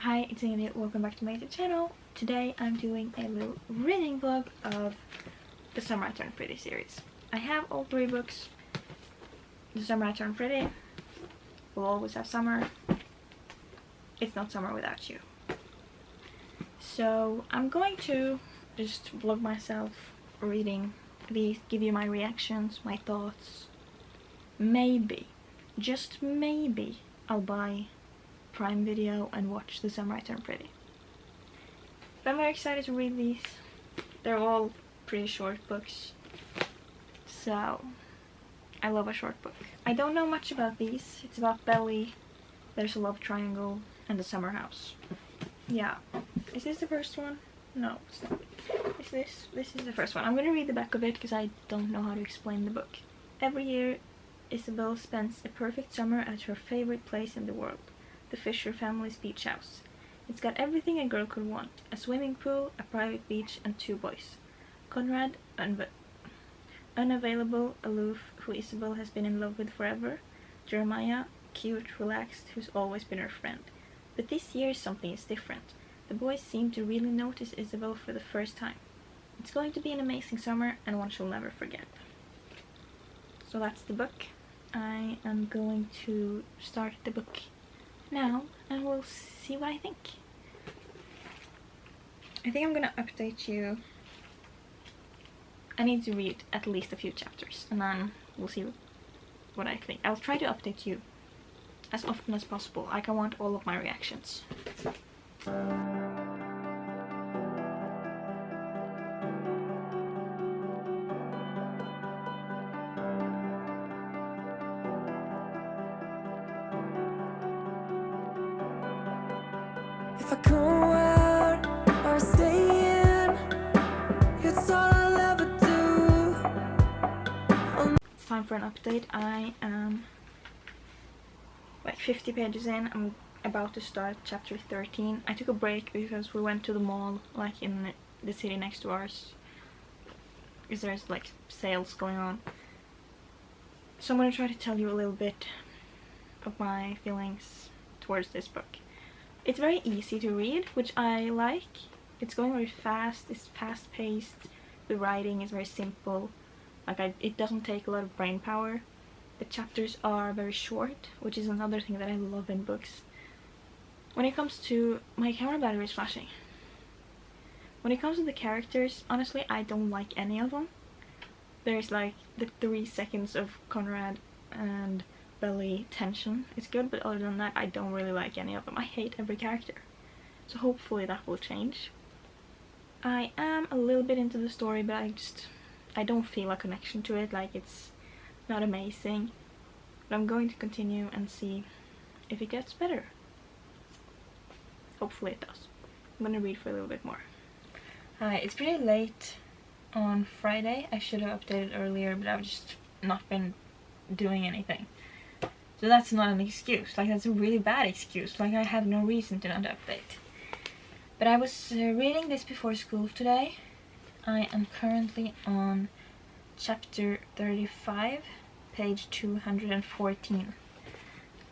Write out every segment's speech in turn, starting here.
Hi, it's Ingrid. Welcome back to my YouTube channel. Today I'm doing a little reading vlog of the Summer I Turned Pretty series. I have all 3 books. The Summer I Turned Pretty, We'll Always Have Summer, It's Not Summer Without You. So I'm going to just vlog myself reading these, give you my reactions, my thoughts. Maybe, just maybe, I'll buy Prime Video and watch The Summer I Turned Pretty. But I'm very excited to read these. They're all pretty short books, so I love a short book. I don't know much about these. It's about Belly, there's a love triangle, and the summer house. Yeah. Is this the first one? No, it's not. Is this? This is the first one. I'm gonna read the back of it because I don't know how to explain the book. Every year, Isabel spends a perfect summer at her favorite place in the world, the Fisher family's beach house. It's got everything a girl could want: a swimming pool, a private beach, and 2 boys. Conrad, unavailable, aloof, who Isabel has been in love with forever. Jeremiah, cute, relaxed, who's always been her friend. But this year something is different. The boys seem to really notice Isabel for the first time. It's going to be an amazing summer and one she'll never forget. So that's the book. I am going to start the book now and we'll see what I think. I think I'm gonna update you. I need to read at least a few chapters and then we'll see what I think. I'll try to update you as often as possible. Like, I want all of my reactions. If I go out or stay in, it's all I'll ever do. It's time for an update. I am like 50 pages in. I'm about to start chapter 13. I took a break because we went to the mall, like in the city next to ours, because there's like sales going on. So I'm gonna try to tell you a little bit of my feelings towards this book. It's very easy to read, which I like. It's going very fast, it's fast-paced, the writing is very simple. Like, it doesn't take a lot of brain power. The chapters are very short, which is another thing that I love in books. When it comes to... my camera battery is flashing. When it comes to the characters, honestly, I don't like any of them. There's like the 3 seconds of Conrad and Belly tension. It's good, but other than that, I don't really like any of them. I hate every character. So hopefully that will change. I am a little bit into the story, but I don't feel a connection to it. Like, it's not amazing. But I'm going to continue and see if it gets better. Hopefully it does. I'm gonna read for a little bit more. It's pretty late on Friday. I should have updated earlier, but I've just not been doing anything. So that's not an excuse. Like, that's a really bad excuse. Like, I have no reason to not update. But I was reading this before school today. I am currently on chapter 35, page 214.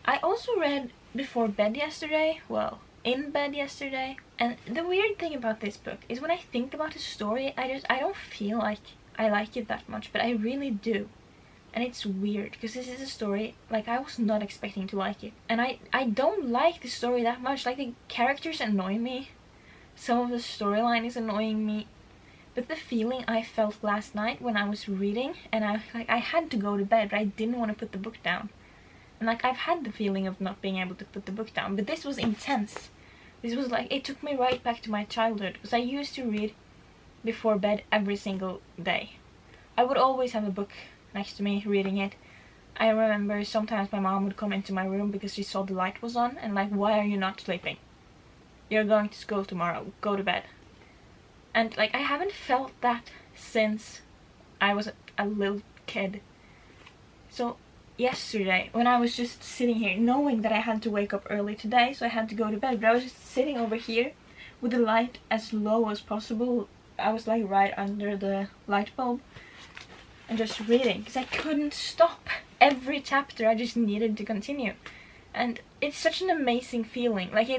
I also read before bed yesterday. Well, in bed yesterday. And the weird thing about this book is when I think about the story, I don't feel like I like it that much, but I really do. And it's weird, because this is a story, like, I was not expecting to like it. And I don't like the story that much. Like, the characters annoy me. Some of the storyline is annoying me. But the feeling I felt last night when I was reading, and I had to go to bed, but I didn't want to put the book down. And like, I've had the feeling of not being able to put the book down, but this was intense. This was like, it took me right back to my childhood, because I used to read before bed every single day. I would always have a book next to me, reading it. I remember sometimes my mom would come into my room because she saw the light was on, and like, why are you not sleeping? You're going to school tomorrow, go to bed. And like, I haven't felt that since I was a little kid. So yesterday, when I was just sitting here, knowing that I had to wake up early today, so I had to go to bed, but I was just sitting over here with the light as low as possible. I was like right under the light bulb and just reading, because I couldn't stop. Every chapter I just needed to continue. And it's such an amazing feeling. Like,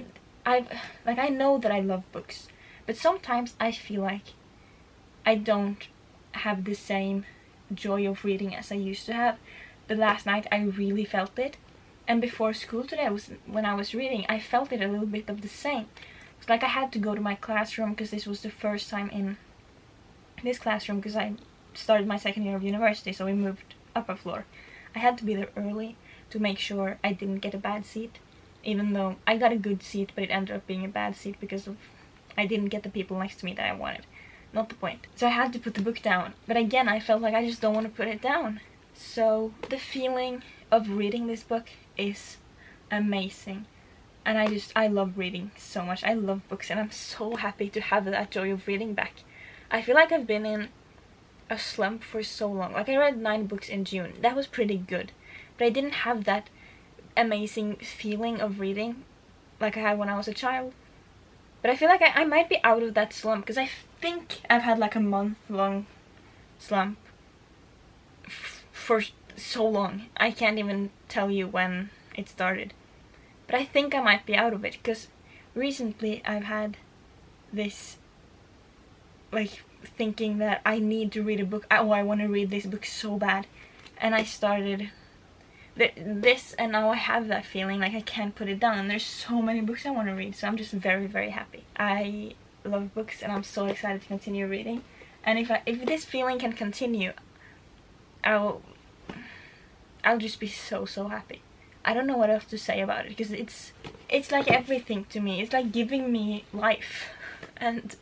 I know that I love books, but sometimes I feel like I don't have the same joy of reading as I used to have. But last night I really felt it, and before school today, when I was reading, I felt it a little bit of the same. It's like I had to go to my classroom because this was the first time in this classroom, because I started my second year of university, so we moved up a floor. I had to be there early to make sure I didn't get a bad seat, even though I got a good seat, but it ended up being a bad seat because I didn't get the people next to me that I wanted. Not the point. So I had to put the book down, but again I felt like I just don't want to put it down. So the feeling of reading this book is amazing, and I love reading so much. I love books, and I'm so happy to have that joy of reading back. I feel like I've been in a slump for so long. Like, I read 9 books in June. That was pretty good, but I didn't have that amazing feeling of reading like I had when I was a child. But I feel like I might be out of that slump, because I think I've had like a month-long slump for so long. I can't even tell you when it started. But I think I might be out of it, because recently I've had this, like, thinking that I need to read a book. I want to read this book so bad. And I started this, and now I have that feeling like I can't put it down. And there's so many books I want to read, so I'm just very, very happy. I love books, and I'm so excited to continue reading. And if this feeling can continue, I'll just be so, so happy. I don't know what else to say about it, because it's like everything to me. It's like giving me life, and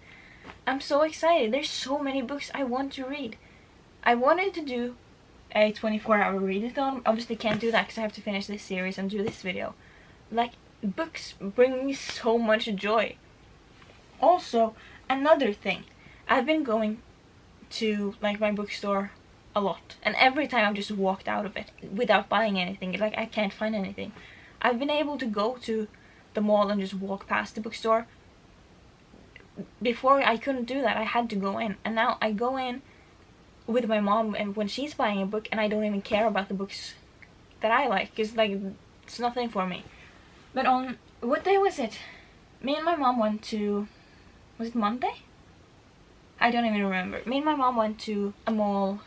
I'm so excited. There's so many books I want to read. I wanted to do a 24-hour readathon. Obviously can't do that because I have to finish this series and do this video. Like, books bring me so much joy. Also, another thing, I've been going to, like, my bookstore a lot, and every time I've just walked out of it without buying anything. Like, I can't find anything. I've been able to go to the mall and just walk past the bookstore. Before I couldn't do that. I had to go in, and now I go in with my mom, and when she's buying a book, and I don't even care about the books that I like, because, like, it's nothing for me. But on, what day was it? Me and my mom went to, was it Monday? I don't even remember. Me and my mom went to a mall,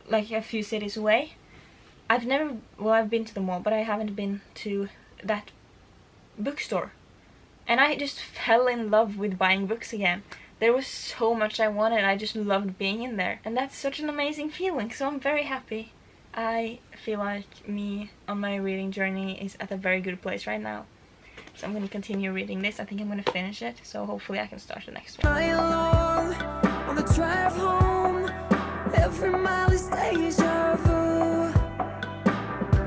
like a few cities away. I've been to the mall, but I haven't been to that bookstore. And I just fell in love with buying books again. There was so much I wanted. I just loved being in there. And that's such an amazing feeling, so I'm very happy. I feel like me on my reading journey is at a very good place right now. So I'm going to continue reading this. I think I'm going to finish it, so hopefully I can start the next one. Along on the drive home, every mile is deja vu.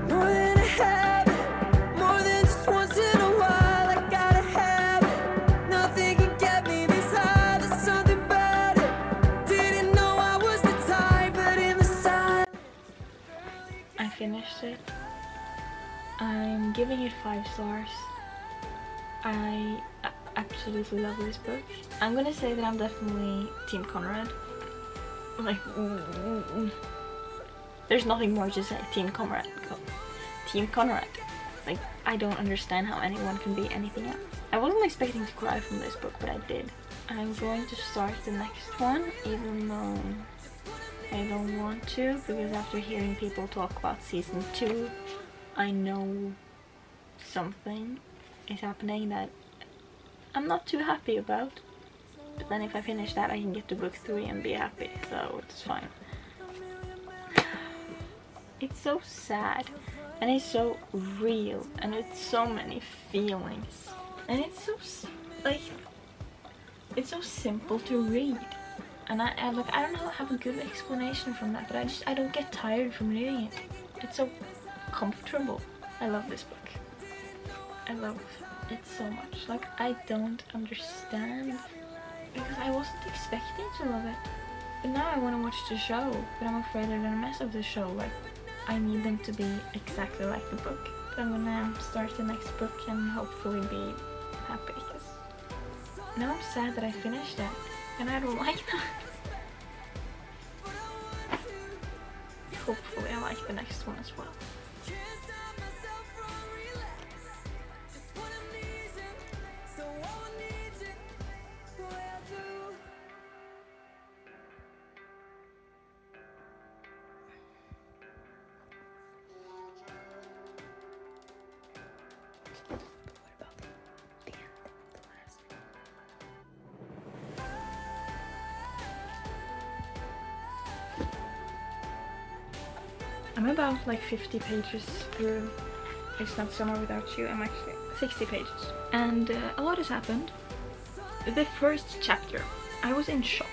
More than a habit, more than just once in a while. I gotta have it. Nothing can get me this high. There's something about it. Didn't know I was the type, but in the silence. I finished it. I'm giving it 5 stars. I absolutely love this book. I'm gonna say that I'm definitely Team Conrad. Like, there's nothing more to say. Team Conrad. Team Conrad. Like, I don't understand how anyone can be anything else. I wasn't expecting to cry from this book, but I did. I'm going to start the next one, even though I don't want to, because after hearing people talk about season 2, I know something is happening that I'm not too happy about. But then if I finish that, I can get to book 3 and be happy, so it's fine. It's so sad, and it's so real, and it's so many feelings, and it's so, like, it's so simple to read. And I don't know, have a good explanation from that, but I don't get tired from reading it. It's so comfortable. I love this book. I love it so much. Like, I don't understand, because I wasn't expecting to love it. But now I want to watch the show, but I'm afraid they're gonna mess up the show. Like, I need them to be exactly like the book. But I'm gonna start the next book and hopefully be happy, because now I'm sad that I finished that, and I don't like that. Hopefully I like the next one as well. I'm about like 50 pages through It's Not Summer Without You. I'm actually 60 pages. And a lot has happened. The first chapter, I was in shock.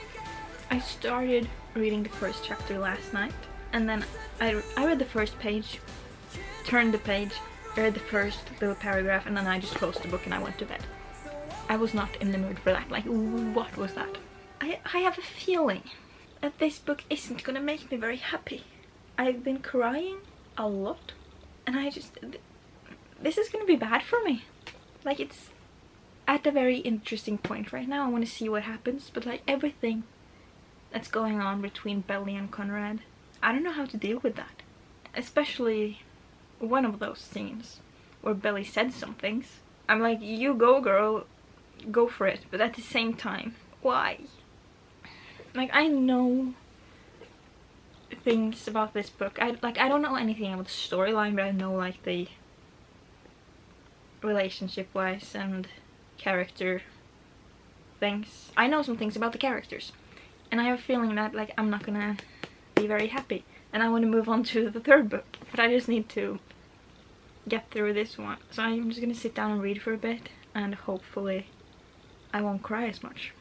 I started reading the first chapter last night, and then I read the first page, turned the page, read the first little paragraph, and then I just closed the book and I went to bed. I was not in the mood for that. Like, what was that? I have a feeling that this book isn't gonna make me very happy. I've been crying a lot, and this is gonna be bad for me. Like, it's at a very interesting point right now. I want to see what happens, but like everything that's going on between Belly and Conrad, I don't know how to deal with that. Especially one of those scenes where Belly said some things. I'm like, you go girl, go for it, but at the same time, why? Like, I know things about this book. I don't know anything about the storyline, but I know like the relationship wise and character things. I know some things about the characters, and I have a feeling that like I'm not gonna be very happy, and I want to move on to the third book, but I just need to get through this one. So I'm just gonna sit down and read for a bit, and hopefully I won't cry as much,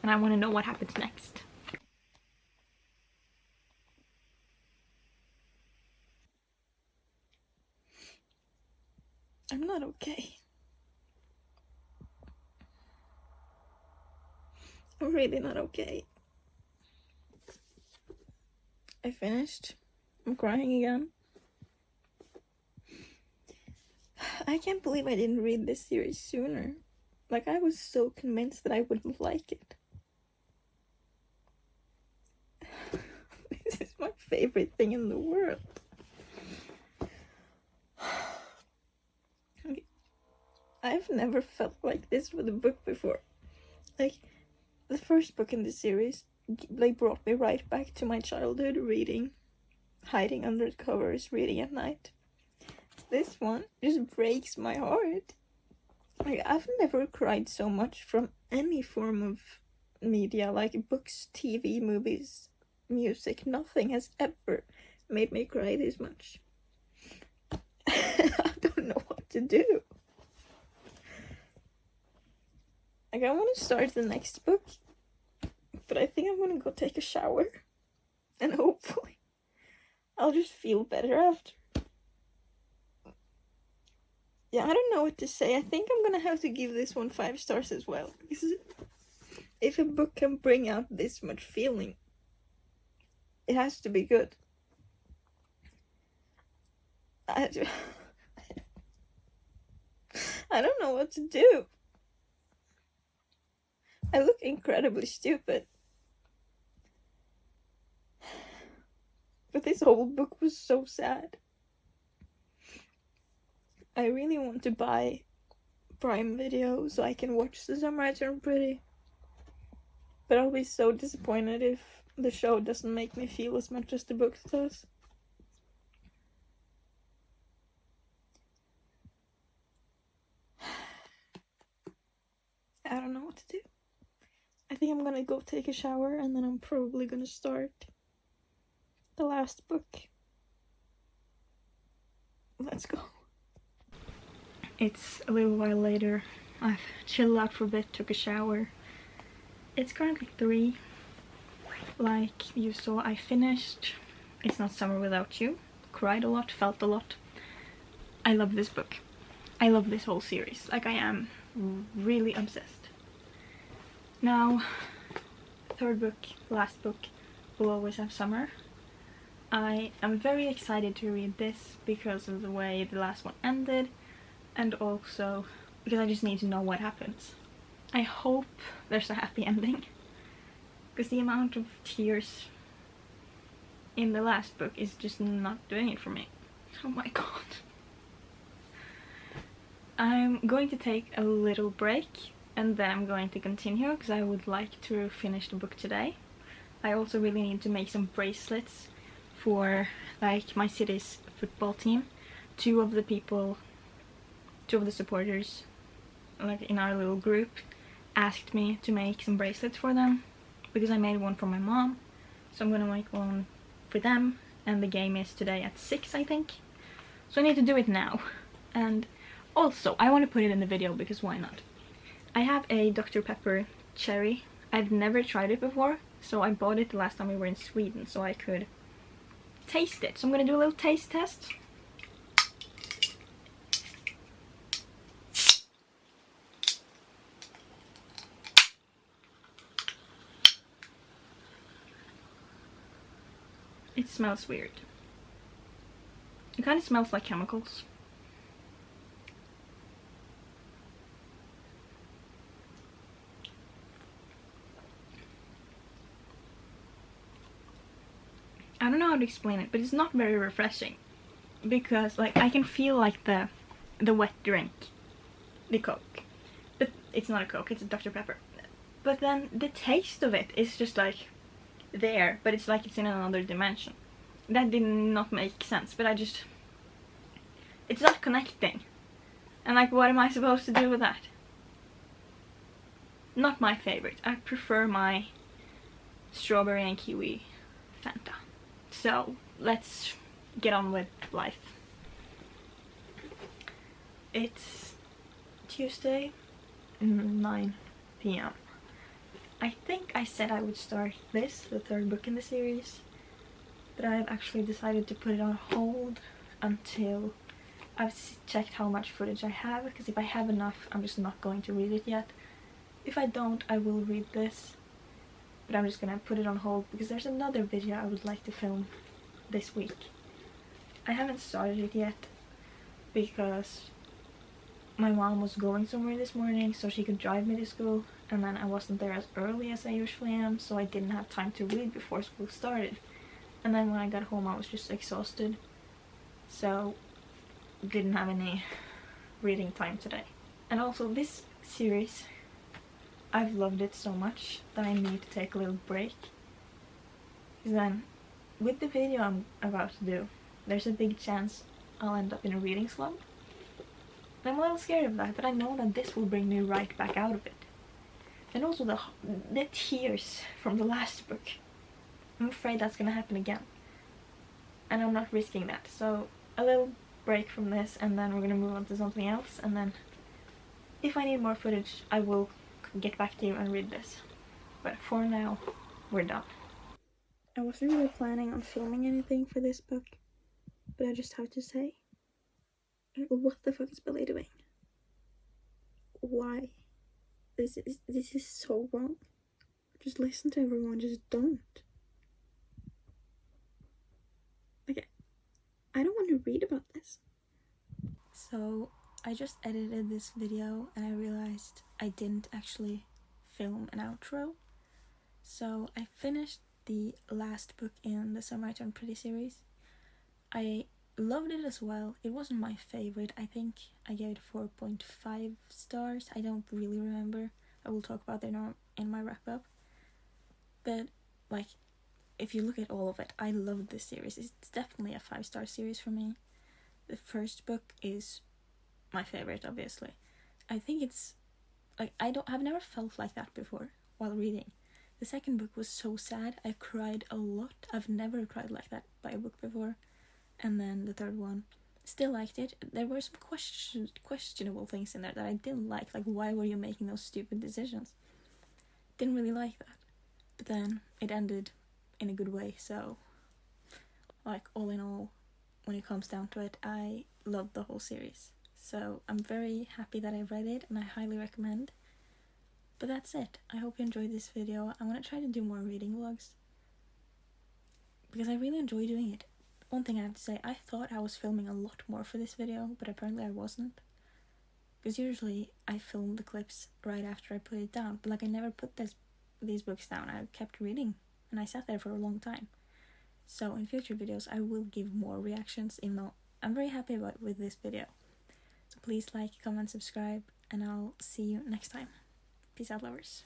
and I want to know what happens next. I'm not okay. I'm really not okay. I finished. I'm crying again. I can't believe I didn't read this series sooner. Like, I was so convinced that I wouldn't like it. This is my favorite thing in the world. I've never felt like this with a book before. Like, the first book in the series like brought me right back to my childhood, reading, hiding under the covers, reading at night. This one just breaks my heart. Like, I've never cried so much from any form of media, like books, TV, movies, music. Nothing has ever made me cry this much. I don't know what to do. Like, I want to start the next book, but I think I'm gonna go take a shower, and hopefully I'll just feel better after. Yeah, I don't know what to say. I think I'm gonna have to give this one 5 stars as well, because if a book can bring out this much feeling, it has to be good. I don't know what to do. I look incredibly stupid. But this whole book was so sad. I really want to buy Prime Video so I can watch The Summer I Turned Pretty. But I'll be so disappointed if the show doesn't make me feel as much as the book does. I don't know what to do. I think I'm gonna go take a shower, and then I'm probably gonna start the last book. Let's go. It's a little while later. I've chilled out for a bit, took a shower. It's currently 3. Like you saw, I finished It's Not Summer Without You. Cried a lot, felt a lot. I love this book. I love this whole series. Like, I am really obsessed. Now, third book, last book, We'll Always Have Summer. I am very excited to read this because of the way the last one ended, and also because I just need to know what happens. I hope there's a happy ending, because the amount of tears in the last book is just not doing it for me. Oh my god. I'm going to take a little break, and then I'm going to continue because I would like to finish the book today. I also really need to make some bracelets for like my city's football team. Two of the supporters like in our little group asked me to make some bracelets for them because I made one for my mom, so I'm gonna make one for them and the game is today at 6, I think. So I need to do it now. And also, I want to put it in the video because why not? I have a Dr. Pepper cherry. I've never tried it before, so I bought it the last time we were in Sweden so I could taste it. So I'm gonna do a little taste test. It smells weird. It kind of smells like chemicals. I don't know how to explain it, but it's not very refreshing. Because like I can feel like the wet drink. The Coke. But it's not a Coke, it's a Dr. Pepper. But then the taste of it is just like there, but it's like it's in another dimension. That did not make sense, but it's not connecting. And like, what am I supposed to do with that? Not my favorite. I prefer my strawberry and kiwi Fanta. So let's get on with life. It's Tuesday, 9 p.m. I think I said I would start this, the third book in the series, but I've actually decided to put it on hold until I've checked how much footage I have, because if I have enough, I'm just not going to read it yet. If I don't, I will read this, but I'm just gonna put it on hold because there's another video I would like to film this week. I haven't started it yet because my mom was going somewhere this morning so she could drive me to school, and then I wasn't there as early as I usually am, so I didn't have time to read before school started. And then when I got home I was just exhausted, so didn't have any reading time today. And also this series, I've loved it so much that I need to take a little break. Because then, with the video I'm about to do, there's a big chance I'll end up in a reading slump. I'm a little scared of that, but I know that this will bring me right back out of it. And also the tears from the last book. I'm afraid that's gonna happen again. And I'm not risking that. So a little break from this, and then we're gonna move on to something else, and then if I need more footage I will get back to you and read this. But for now, we're done. I wasn't really planning on filming anything for this book, but I just have to say, what the fuck is Billy doing? Why? This is so wrong. Just listen to everyone, just don't. Okay, I don't want to read about this. So, I just edited this video and I realized I didn't actually film an outro. So, I finished the last book in the Summer I Turned Pretty series. I loved it as well. It wasn't my favorite. I think I gave it 4.5 stars. I don't really remember. I will talk about it in my wrap up. But like, if you look at all of it, I loved this series. It's definitely a 5-star series for me. The first book is my favorite, obviously. I think it's like I've never felt like that before while reading. The second book was so sad. I cried a lot. I've never cried like that by a book before. And then the third one, still liked it. There were some questionable things in there that I didn't like why were you making those stupid decisions? Didn't really like that. But then it ended in a good way, so like all in all, when it comes down to it, I loved the whole series. So I'm very happy that I read it and I highly recommend. But that's it. I hope you enjoyed this video. I'm gonna try to do more reading vlogs because I really enjoy doing it. One thing I have to say, I thought I was filming a lot more for this video, but apparently I wasn't. Because usually I film the clips right after I put it down, but like I never put these books down. I kept reading and I sat there for a long time. So in future videos I will give more reactions, even though I'm very happy with this video. So please like, comment, subscribe, and I'll see you next time. Peace out, lovers.